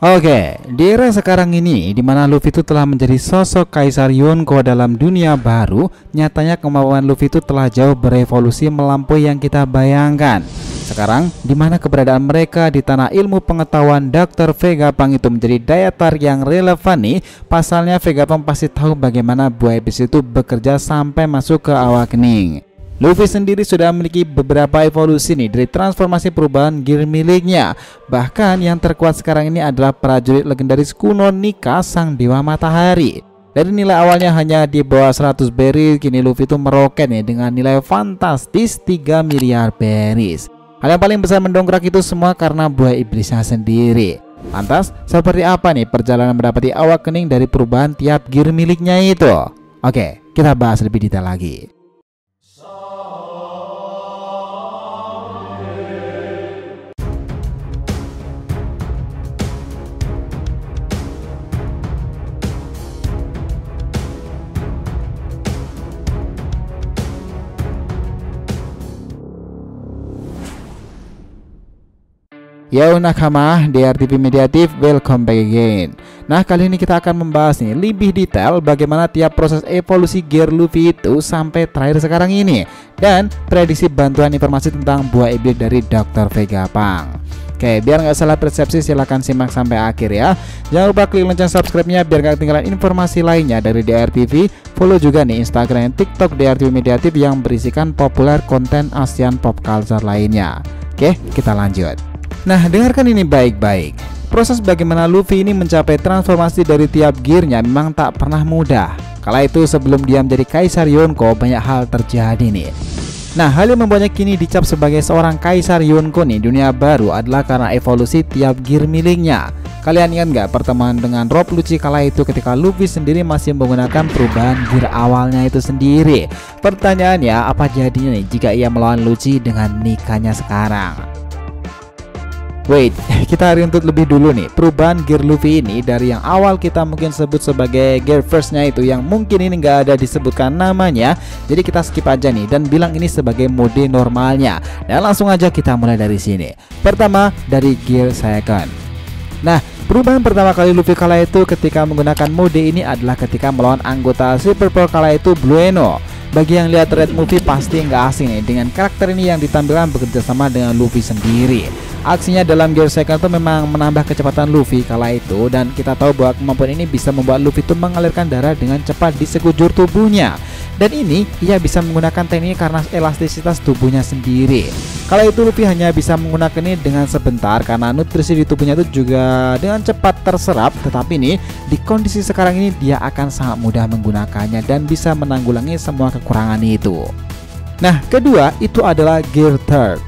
Oke, di era sekarang ini di mana Luffy itu telah menjadi sosok Kaisar Yonko dalam dunia baru, nyatanya kemampuan Luffy itu telah jauh berevolusi melampaui yang kita bayangkan. Sekarang, di mana keberadaan mereka di tanah ilmu pengetahuan Dr. Vegapunk itu menjadi daya tarik yang relevan nih. Pasalnya Vegapunk pasti tahu bagaimana buah iblis itu bekerja sampai masuk ke awakening. Luffy sendiri sudah memiliki beberapa evolusi nih dari transformasi perubahan gear miliknya. Bahkan yang terkuat sekarang ini adalah prajurit legendaris kuno Nika sang dewa matahari. Dari nilai awalnya hanya di bawah 100 berries, kini Luffy itu meroket nih dengan nilai fantastis 3 miliar berries. Hal yang paling besar mendongkrak itu semua karena buah iblisnya sendiri. Lantas, seperti apa nih perjalanan mendapati awakening dari perubahan tiap gear miliknya itu? Oke, kita bahas lebih detail lagi. Yo nakama, DRTV Mediatif, welcome back again. Nah, kali ini kita akan membahas nih lebih detail bagaimana tiap proses evolusi gear Luffy itu sampai terakhir sekarang ini, dan prediksi bantuan informasi tentang buah iblis dari Dr. Vegapunk. Oke, biar nggak salah persepsi silahkan simak sampai akhir ya. Jangan lupa klik lonceng subscribe-nya biar nggak ketinggalan informasi lainnya dari DRTV. Follow juga nih Instagram dan TikTok DRTV Mediatif yang berisikan populer konten ASEAN pop culture lainnya. Oke, kita lanjut. Nah, dengarkan ini baik-baik. Proses bagaimana Luffy ini mencapai transformasi dari tiap gearnya memang tak pernah mudah. Kala itu sebelum dia menjadi Kaisar Yonko, banyak hal terjadi nih. Nah, hal yang membuatnya kini dicap sebagai seorang Kaisar Yonko nih dunia baru adalah karena evolusi tiap gear miliknya. Kalian ingat nggak pertemuan dengan Rob Lucci kala itu ketika Luffy sendiri masih menggunakan perubahan gear awalnya itu sendiri? Pertanyaannya, apa jadinya nih jika ia melawan Lucci dengan nikahnya sekarang? Wait, kita runtut lebih dulu nih. Perubahan gear Luffy ini dari yang awal kita mungkin sebut sebagai gear firstnya itu yang mungkin ini nggak ada disebutkan namanya, jadi kita skip aja nih dan bilang ini sebagai mode normalnya. Dan langsung aja kita mulai dari sini. Pertama dari gear second. Nah, perubahan pertama kali Luffy kala itu ketika menggunakan mode ini adalah ketika melawan anggota Super Pearl kala itu Blue Eno. Bagi yang lihat Red Movie pasti nggak asing nih dengan karakter ini yang ditampilkan bekerja sama dengan Luffy sendiri. Aksinya dalam gear second itu memang menambah kecepatan Luffy kala itu, dan kita tahu bahwa kemampuan ini bisa membuat Luffy itu mengalirkan darah dengan cepat di sekujur tubuhnya. Dan ini ia bisa menggunakan teknik karena elastisitas tubuhnya sendiri. Kala itu Luffy hanya bisa menggunakan ini dengan sebentar karena nutrisi di tubuhnya itu juga dengan cepat terserap. Tetapi nih di kondisi sekarang ini dia akan sangat mudah menggunakannya dan bisa menanggulangi semua kekurangan itu. Nah, kedua itu adalah gear third.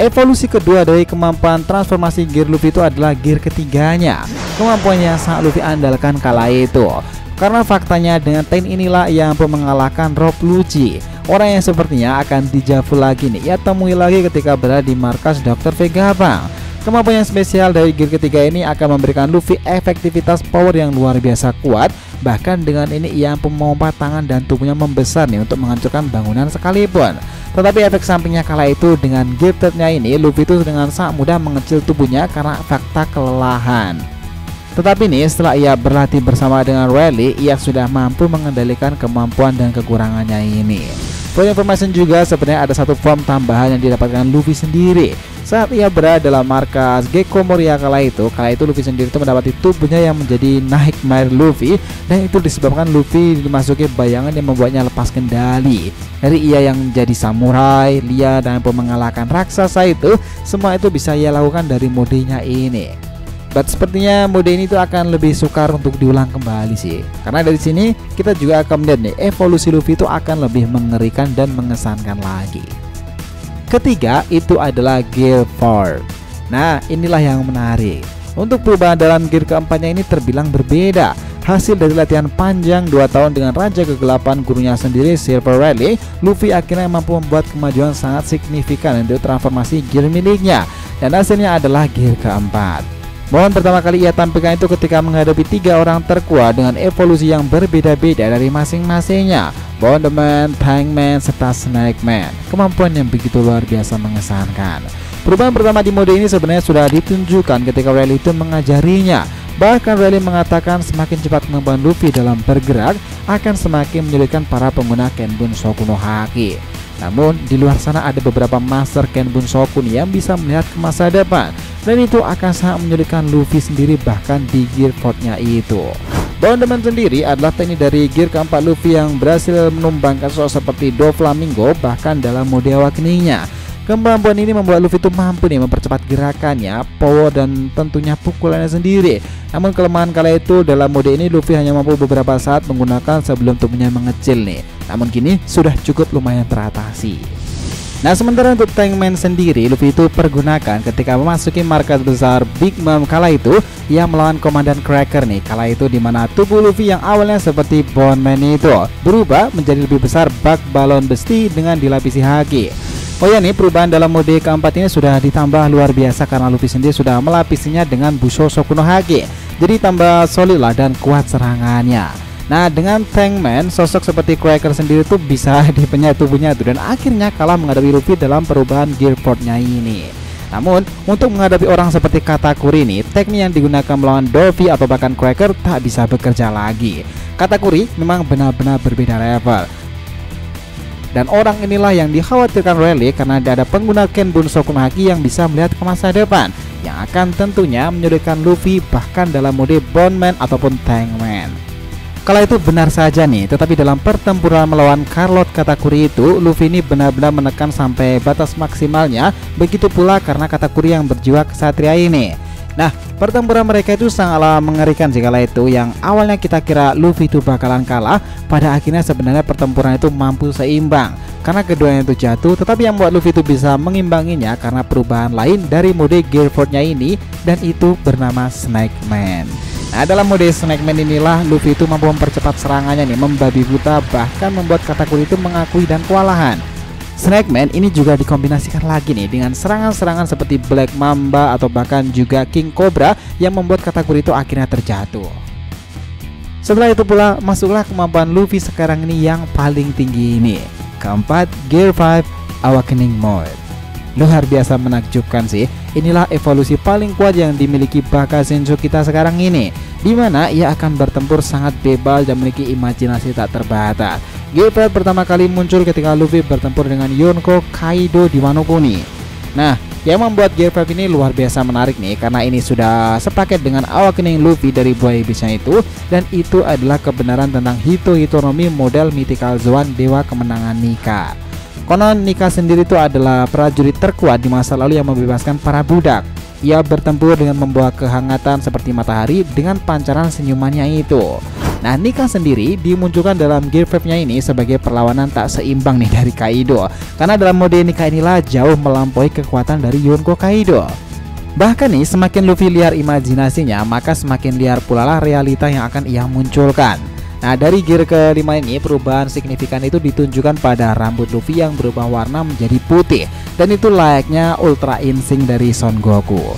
Evolusi kedua dari kemampuan transformasi gear Luffy itu adalah gear ketiganya. Kemampuannya sangat Luffy andalkan kala itu. Karena faktanya dengan teknik inilah ia mampu mengalahkan Rob Lucci, orang yang sepertinya akan dijavu lagi nih ia temui lagi ketika berada di markas Dr. Vegapunk. Kemampuan yang spesial dari gear ketiga ini akan memberikan Luffy efektivitas power yang luar biasa kuat. Bahkan dengan ini ia mampu memompa tangan dan tubuhnya membesar nih untuk menghancurkan bangunan sekalipun. Tetapi efek sampingnya kala itu dengan gear third-nya ini Luffy itu dengan sangat mudah mengecil tubuhnya karena fakta kelelahan. Tetapi nih setelah ia berlatih bersama dengan Rayleigh, ia sudah mampu mengendalikan kemampuan dan kekurangannya ini. For information juga sebenarnya ada satu form tambahan yang didapatkan Luffy sendiri saat ia berada dalam markas Gecko Moria kala itu Luffy sendiri itu mendapati tubuhnya yang menjadi Nightmare Luffy, dan itu disebabkan Luffy dimasuki bayangan yang membuatnya lepas kendali. Dari ia yang menjadi samurai, Lia dan mengalahkan raksasa itu, semua itu bisa ia lakukan dari modenya ini. But sepertinya mode ini tuh akan lebih sukar untuk diulang kembali sih. Karena dari sini kita juga akan melihat nih evolusi Luffy itu akan lebih mengerikan dan mengesankan lagi. Ketiga itu adalah gear 4. Nah, inilah yang menarik. Untuk perubahan dalam gear keempatnya ini terbilang berbeda. Hasil dari latihan panjang 2 tahun dengan Raja Kegelapan gurunya sendiri Silver Rayleigh, Luffy akhirnya mampu membuat kemajuan sangat signifikan untuk transformasi gear miliknya. Dan hasilnya adalah gear keempat. Momen pertama kali ia tampilkan itu ketika menghadapi 3 orang terkuat dengan evolusi yang berbeda-beda dari masing-masingnya, Bondman, Tankman, serta Snakeman. Kemampuan yang begitu luar biasa mengesankan. Perubahan pertama di mode ini sebenarnya sudah ditunjukkan ketika Rayleigh itu mengajarinya. Bahkan Rayleigh mengatakan semakin cepat kemampuan Luffy dalam bergerak akan semakin menyulitkan para pengguna Kenbun Shoku no Haki. Namun di luar sana ada beberapa master Kenbun Shoku yang bisa melihat ke masa depan, dan itu akan sangat menyulitkan Luffy sendiri bahkan di gear 4-nya itu. Bondman sendiri adalah teknik dari gear keempat Luffy yang berhasil menumbangkan sosok seperti Doflamingo bahkan dalam mode awakeningnya. Kemampuan ini membuat Luffy itu mampu nih mempercepat gerakannya, power dan tentunya pukulannya sendiri. Namun kelemahan kala itu dalam mode ini Luffy hanya mampu beberapa saat menggunakan sebelum tubuhnya mengecil nih. Namun kini sudah cukup lumayan teratasi. Nah, sementara untuk Tankman sendiri Luffy itu pergunakan ketika memasuki markas besar Big Mom kala itu yang melawan Komandan Cracker nih. Kala itu dimana tubuh Luffy yang awalnya seperti Bondman itu berubah menjadi lebih besar bak balon besi dengan dilapisi haki. Oh ya nih, perubahan dalam mode keempat ini sudah ditambah luar biasa karena Luffy sendiri sudah melapisinya dengan Busho Shoku no Haki. Jadi tambah solid lah dan kuat serangannya. Nah, dengan Tankman, sosok seperti Cracker sendiri tuh bisa dipenyet tubuhnya tuh, dan akhirnya kalah menghadapi Luffy dalam perubahan gear 4-nya ini. Namun, untuk menghadapi orang seperti Katakuri ini, teknik yang digunakan melawan Dovi atau bahkan Cracker tak bisa bekerja lagi. Katakuri memang benar-benar berbeda level. Dan orang inilah yang dikhawatirkan Rayleigh karena ada pengguna Kenbun Shoku no Haki yang bisa melihat ke masa depan, yang akan tentunya menyulitkan Luffy bahkan dalam mode Bondman ataupun Tankman. Kala itu benar saja nih, tetapi dalam pertempuran melawan Carlot Katakuri itu Luffy ini benar-benar menekan sampai batas maksimalnya. Begitu pula karena Katakuri yang berjiwa kesatria ini. Nah, pertempuran mereka itu sangatlah mengerikan sih kala itu, yang awalnya kita kira Luffy itu bakalan kalah, pada akhirnya sebenarnya pertempuran itu mampu seimbang karena keduanya itu jatuh. Tetapi yang membuat Luffy itu bisa mengimbanginya karena perubahan lain dari mode Gear 4-nya ini, dan itu bernama Snake Man. Nah, dalam mode Snake Man inilah Luffy itu mampu mempercepat serangannya nih, membabi buta, bahkan membuat Katakuri itu mengakui dan kewalahan. Snake Man ini juga dikombinasikan lagi nih dengan serangan-serangan seperti Black Mamba atau bahkan juga King Cobra yang membuat Katakuri itu akhirnya terjatuh. Setelah itu pula masuklah kemampuan Luffy sekarang ini yang paling tinggi ini, keempat, Gear 5 Awakening Mode. Luar biasa menakjubkan sih. Inilah evolusi paling kuat yang dimiliki Baka Sensho kita sekarang ini, dimana ia akan bertempur sangat bebas dan memiliki imajinasi tak terbatas. Gear 5 pertama kali muncul ketika Luffy bertempur dengan Yonko Kaido di Wano Kuni. Nah, yang membuat Gear 5 ini luar biasa menarik nih, karena ini sudah sepaket dengan Awakening Luffy dari buah iblisnya itu, dan itu adalah kebenaran tentang Hito Hitonomi model Mythical Zoan Dewa Kemenangan Nika. Konon Nika sendiri itu adalah prajurit terkuat di masa lalu yang membebaskan para budak. Ia bertempur dengan membawa kehangatan seperti matahari dengan pancaran senyumannya itu. Nah, Nika sendiri dimunculkan dalam Gear 5-nya ini sebagai perlawanan tak seimbang nih dari Kaido, karena dalam mode Nika inilah jauh melampaui kekuatan dari Yonko Kaido. Bahkan nih, semakin Luffy liar imajinasinya, maka semakin liar pula lah realita yang akan ia munculkan. Nah, dari gear kelima ini perubahan signifikan itu ditunjukkan pada rambut Luffy yang berubah warna menjadi putih, dan itu layaknya Ultra Instinct dari Son Goku.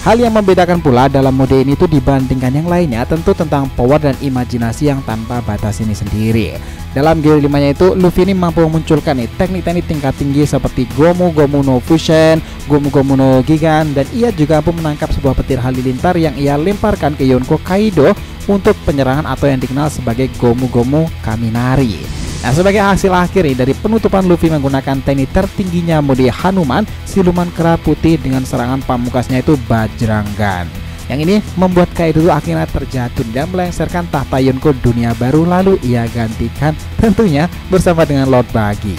Hal yang membedakan pula dalam mode ini tuh dibandingkan yang lainnya tentu tentang power dan imajinasi yang tanpa batas ini sendiri. Dalam gear 5-nya itu Luffy ini mampu memunculkan nih teknik-teknik tingkat tinggi seperti Gomu Gomu no Fusion, Gomu Gomu no Gigan, dan ia juga mampu menangkap sebuah petir halilintar yang ia lemparkan ke Yonko Kaido untuk penyerangan atau yang dikenal sebagai Gomu Gomu Kaminari. Nah, sebagai hasil akhir dari penutupan Luffy menggunakan teknik tertingginya mode Hanuman, siluman kera putih dengan serangan pamukasnya itu Bajrangan. Yang ini membuat Kaido itu akhirnya terjatuh dan melengsarkan tahta Yonko dunia baru, lalu ia gantikan tentunya bersama dengan Lord Buggy.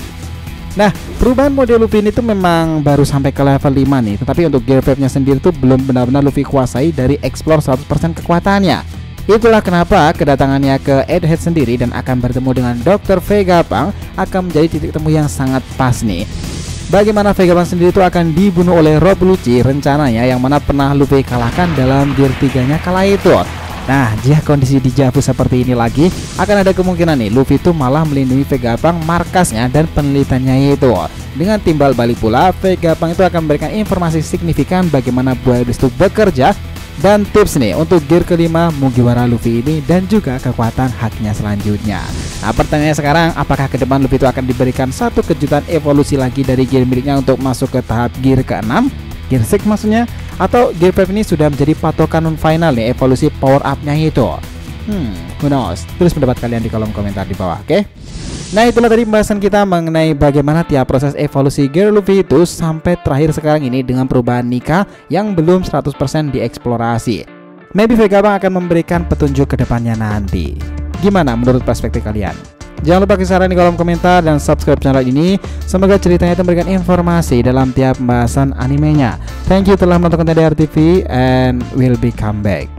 Nah, perubahan mode Luffy ini tuh memang baru sampai ke level 5 nih, tetapi untuk Gear 5-nya sendiri tuh belum benar-benar Luffy kuasai dari explore 100% kekuatannya. Itulah kenapa kedatangannya ke Egghead sendiri dan akan bertemu dengan Dr. Vegapunk akan menjadi titik temu yang sangat pas nih. Bagaimana Vegapunk sendiri itu akan dibunuh oleh Rob Lucci rencananya, yang mana pernah Luffy kalahkan dalam Gear 3-nya kala itu. Nah, jika kondisi dejavu seperti ini lagi, akan ada kemungkinan nih Luffy itu malah melindungi Vegapunk markasnya dan penelitiannya itu. Dengan timbal balik pula, Vegapunk itu akan memberikan informasi signifikan bagaimana buah iblis itu bekerja, dan tips nih untuk gear kelima Mugiwara Luffy ini, dan juga kekuatan haknya selanjutnya. Nah, pertanyaannya sekarang, apakah ke depan Luffy itu akan diberikan satu kejutan evolusi lagi dari gear miliknya untuk masuk ke tahap gear ke-6? Gear 6 maksudnya, atau Gear 5 ini sudah menjadi patokan final nih evolusi power up-nya itu? Who knows? Tulis pendapat kalian di kolom komentar di bawah, oke? Nah, itulah tadi pembahasan kita mengenai bagaimana tiap proses evolusi Gear Luffy itu sampai terakhir sekarang ini dengan perubahan Nika yang belum 100% dieksplorasi. Maybe Vegapunk akan memberikan petunjuk ke depannya nanti. Gimana menurut perspektif kalian? Jangan lupa kasih saran di kolom komentar dan subscribe channel ini. Semoga ceritanya itu memberikan informasi dalam tiap pembahasan animenya. Thank you telah menonton konten DR TV and we'll be come back.